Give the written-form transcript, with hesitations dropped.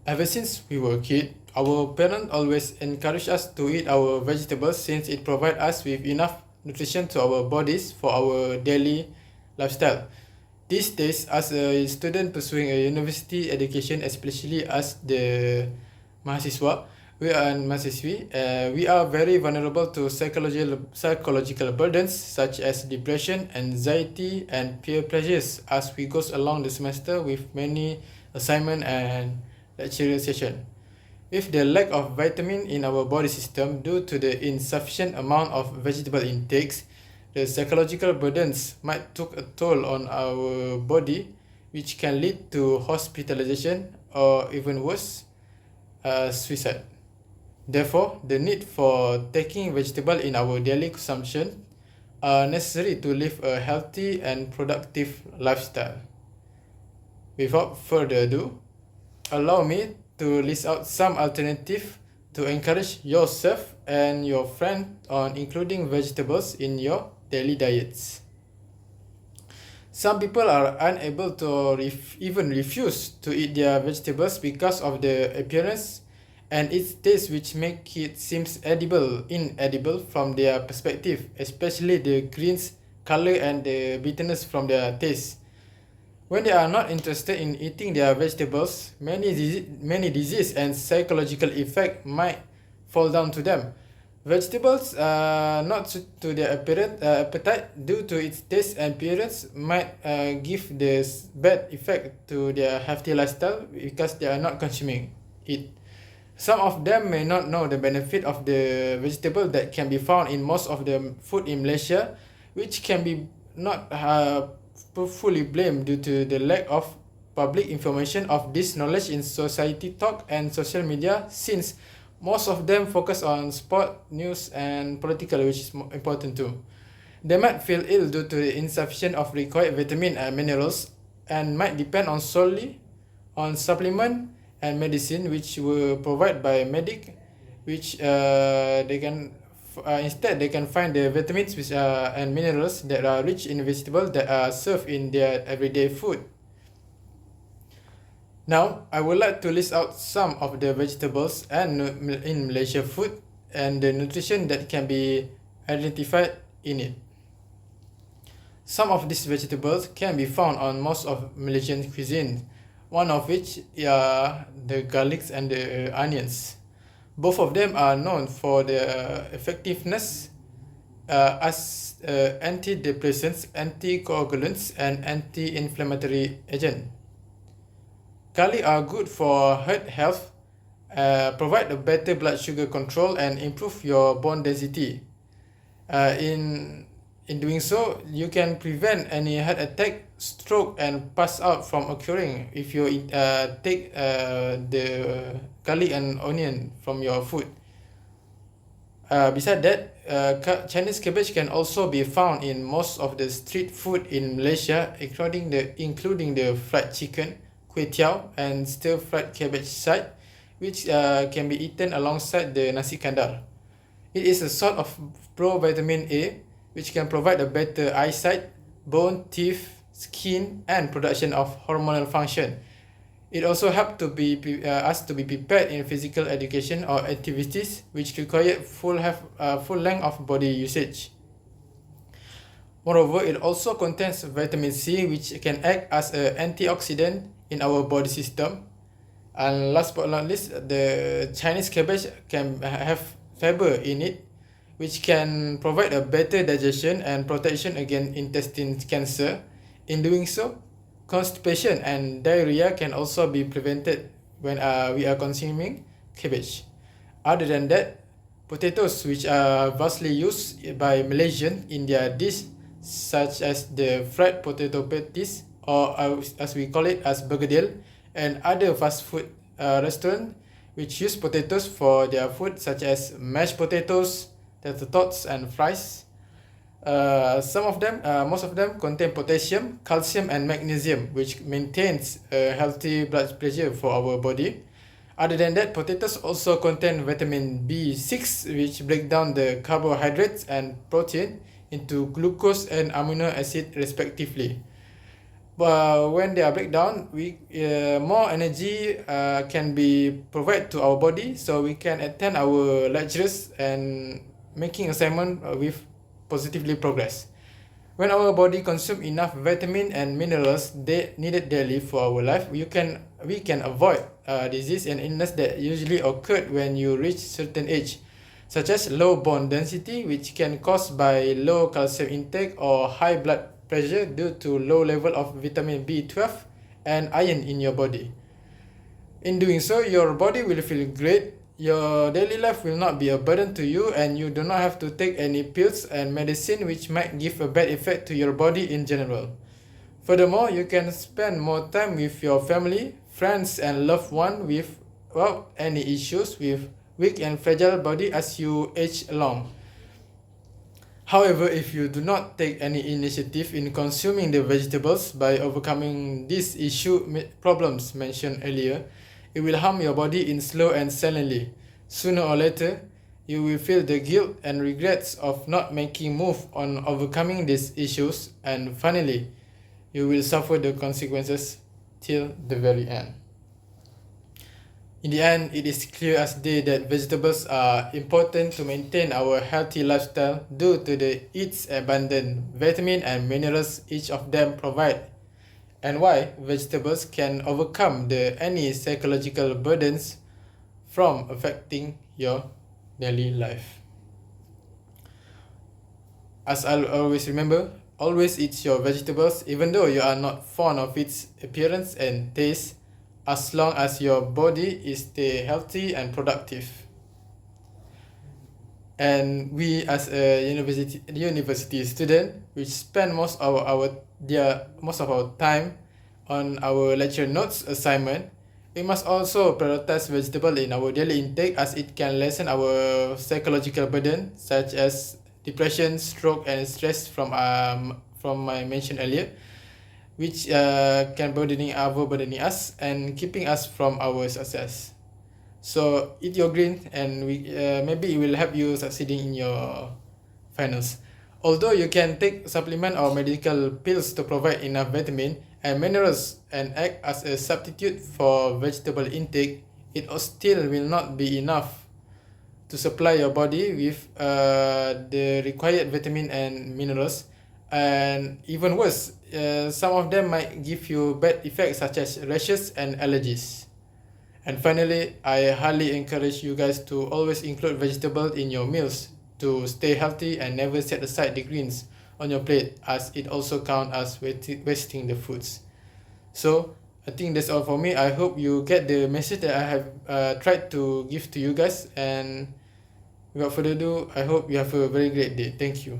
Ever since we were a kid, our parents always encourage us to eat our vegetables since it provides us with enough nutrition to our bodies for our daily lifestyle. These days, as a student pursuing a university education, especially as the mahasiswa, we are very vulnerable to psychological burdens such as depression, anxiety, and peer pressures as we go along the semester with many assignment and lecture session. With the lack of vitamin in our body system due to the insufficient amount of vegetable intakes, the psychological burdens might take a toll on our body, which can lead to hospitalization or even worse, suicide. Therefore, the need for taking vegetable in our daily consumption are necessary to live a healthy and productive lifestyle. Without further ado, allow me to list out some alternatives to encourage yourself and your friend on including vegetables in your daily diets. Some people are unable to even refuse to eat their vegetables because of the appearance and its taste, which make it seems inedible from their perspective, especially the green's color and the bitterness from their taste. When they are not interested in eating their vegetables, many disease and psychological effect might fall down to them. Vegetables not to their appetite due to its taste and appearance might give this bad effect to their healthy lifestyle because they are not consuming it. Some of them may not know the benefit of the vegetable that can be found in most of the food in Malaysia, which can be not fully blamed due to the lack of public information of this knowledge in society talk and social media, since most of them focus on sport, news, and political, which is important too. They might feel ill due to the insufficient of required vitamin and minerals and might depend on solely on supplement and medicine which were provided by medic, which instead they can find the vitamins which and minerals that are rich in vegetables that are served in their everyday food. Now, I would like to list out some of the vegetables and in Malaysia food and the nutrition that can be identified in it. Some of these vegetables can be found on most of Malaysian cuisine, one of which are the garlics and the onions. Both of them are known for their effectiveness as antidepressants, anticoagulants, and anti-inflammatory agent. Garlic are good for heart health, provide a better blood sugar control, and improve your bone density. In doing so, you can prevent any heart attack, stroke, and pass out from occurring if you take the garlic and onion from your food. Besides that, Chinese cabbage can also be found in most of the street food in Malaysia, including the fried chicken, kway teow, and stir-fried cabbage side, which can be eaten alongside the nasi kandar. It is a sort of pro-vitamin A, which can provide a better eyesight, bone, teeth, skin, and production of hormonal function. It also helps us to be prepared in physical education or activities which require full length of body usage. Moreover, it also contains vitamin C, which can act as an antioxidant in our body system. And last but not least, the Chinese cabbage can have fiber in it, which can provide a better digestion and protection against intestine cancer. In doing so, constipation and diarrhea can also be prevented when we are consuming cabbage. Other than that, potatoes, which are vastly used by Malaysians in their dish, such as the fried potato patties, or as we call it as bergedel, and other fast food restaurants which use potatoes for their food, such as mashed potatoes, tater tots, and fries. Most of them contain potassium, calcium, and magnesium, which maintains a healthy blood pressure for our body. Other than that, potatoes also contain vitamin B6, which break down the carbohydrates and protein into glucose and amino acid respectively. when they are breakdown, more energy can be provided to our body, so we can attend our lectures and making assignment with positively progress. When our body consume enough vitamin and minerals needed daily for our life, we can avoid disease and illness that usually occurred when you reach certain age, such as low bone density, which can caused by low calcium intake, or high blood pressure due to low level of vitamin B12 and iron in your body. In doing so, your body will feel great, your daily life will not be a burden to you, and you do not have to take any pills and medicine which might give a bad effect to your body in general. Furthermore, you can spend more time with your family, friends, and loved ones without any issues with weak and fragile body as you age along. However, if you do not take any initiative in consuming the vegetables by overcoming these problems mentioned earlier, it will harm your body in slow and silently. Sooner or later, you will feel the guilt and regrets of not making move on overcoming these issues, and finally, you will suffer the consequences till the very end. In the end, it is clear as day that vegetables are important to maintain our healthy lifestyle due to its abundant vitamin and minerals each of them provide, and why vegetables can overcome any psychological burdens from affecting your daily life. As I'll always remember, always eat your vegetables even though you are not fond of its appearance and taste, as long as your body is stay healthy and productive. And we as a university student, we spend most of our time on our lecture notes assignment, we must also prioritize vegetable in our daily intake, as it can lessen our psychological burden such as depression, stroke, and stress from I mentioned earlier, which can burdening us and keeping us from our success. So eat your green, and maybe it will help you succeeding in your finals. Although you can take supplement or medical pills to provide enough vitamin and minerals and act as a substitute for vegetable intake, it still will not be enough to supply your body with the required vitamin and minerals. And even worse, some of them might give you bad effects such as rashes and allergies. And finally, I highly encourage you guys to always include vegetables in your meals to stay healthy, and never set aside the greens on your plate, as it also counts as wasting the foods. So I think that's all for me. I hope you get the message that I have tried to give to you guys, and without further ado, I hope you have a very great day. Thank you.